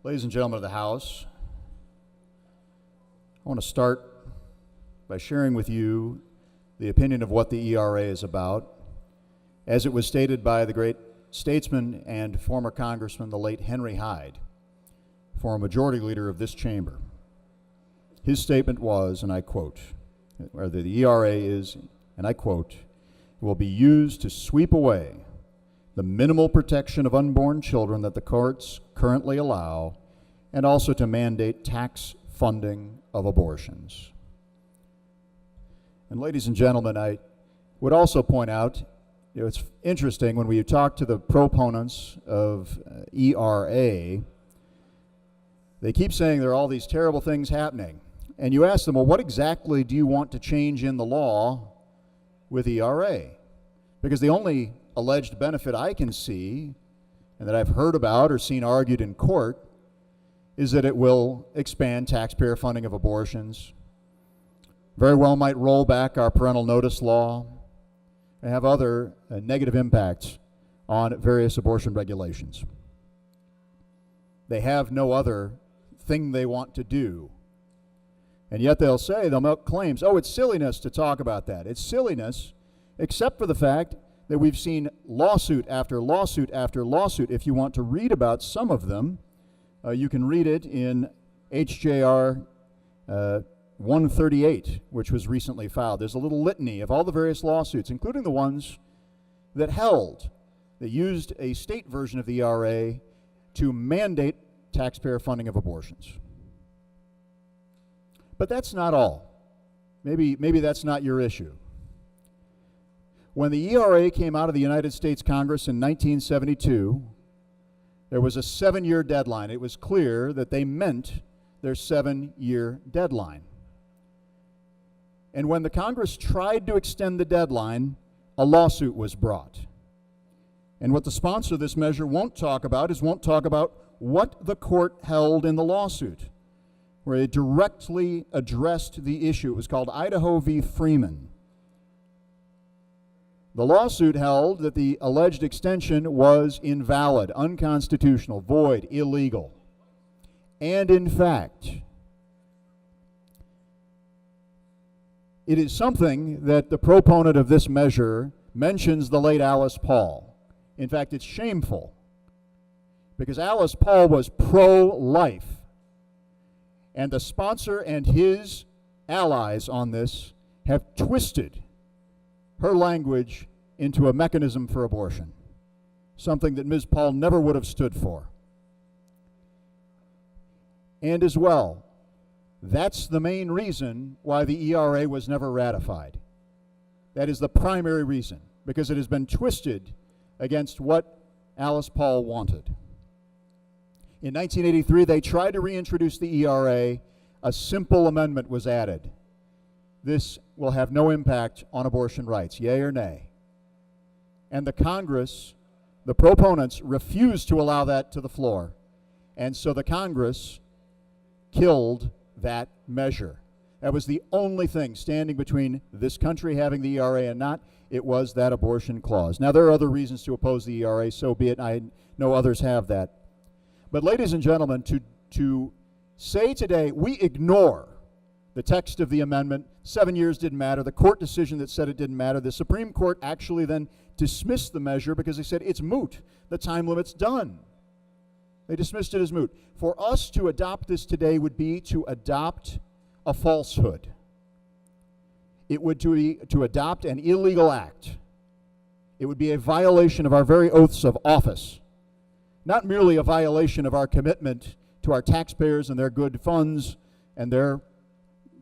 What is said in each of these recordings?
Ladies and gentlemen of the House, I want to start by sharing with you the opinion of what the ERA is about, as it was stated by the great statesman and former Congressman, the late Henry Hyde, former Majority Leader of this chamber. His statement was, and I quote, or the ERA is, and I quote, will be used to sweep away the minimal protection of unborn children that the courts currently allow, and also to mandate tax funding of abortions. And ladies and gentlemen, I would also point out, it's interesting when we talk to the proponents of ERA, they keep saying there are all these terrible things happening. And you ask them, well, what exactly do you want to change in the law with ERA? Because the only alleged benefit I can see, and that I've heard about or seen argued in court, is that it will expand taxpayer funding of abortions, very well might roll back our parental notice law, and have other negative impacts on various abortion regulations. They have no other thing they want to do. And yet they'll make claims, oh, it's silliness to talk about that. It's silliness, except for the fact that we've seen lawsuit after lawsuit after lawsuit. If you want to read about some of them, you can read it in HJR 138, which was recently filed. There's a little litany of all the various lawsuits, including the ones that used a state version of the ERA to mandate taxpayer funding of abortions. But that's not all. Maybe that's not your issue. When the ERA came out of the United States Congress in 1972, there was a 7-year deadline. It was clear that they meant their 7-year deadline. And when the Congress tried to extend the deadline, a lawsuit was brought. And what the sponsor of this measure won't talk about what the court held in the lawsuit, where it directly addressed the issue. It was called Idaho v. Freeman. The lawsuit held that the alleged extension was invalid, unconstitutional, void, illegal. And in fact, it is something that the proponent of this measure mentions the late Alice Paul. In fact, it's shameful, because Alice Paul was pro-life. And the sponsor and his allies on this have twisted her language into a mechanism for abortion, something that Ms. Paul never would have stood for. And as well, that's the main reason why the ERA was never ratified. That is the primary reason, because it has been twisted against what Alice Paul wanted. In 1983, they tried to reintroduce the ERA. A simple amendment was added. This will have no impact on abortion rights, yea or nay. And the Congress, the proponents, refused to allow that to the floor. And so the Congress killed that measure. That was the only thing standing between this country having the ERA and not. It was that abortion clause. Now, there are other reasons to oppose the ERA, so be it. I know others have that. But ladies and gentlemen, to say today we ignore the text of the amendment, 7 years didn't matter, the court decision that said it didn't matter, the Supreme Court actually then dismissed the measure because they said it's moot, the time limit's done. They dismissed it as moot. For us to adopt this today would be to adopt a falsehood. It would be to adopt an illegal act. It would be a violation of our very oaths of office, not merely a violation of our commitment to our taxpayers and their good funds and their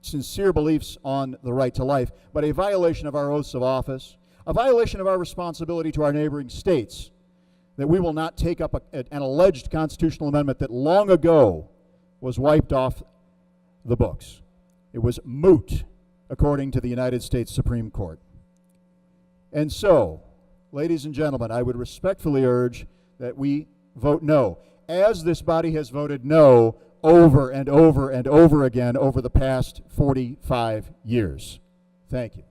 sincere beliefs on the right to life, but a violation of our oaths of office, a violation of our responsibility to our neighboring states, that we will not take up an alleged constitutional amendment that long ago was wiped off the books. It was moot, according to the United States Supreme Court. And so, ladies and gentlemen, I would respectfully urge that we vote no, as this body has voted no over and over and over again over the past 45 years. Thank you.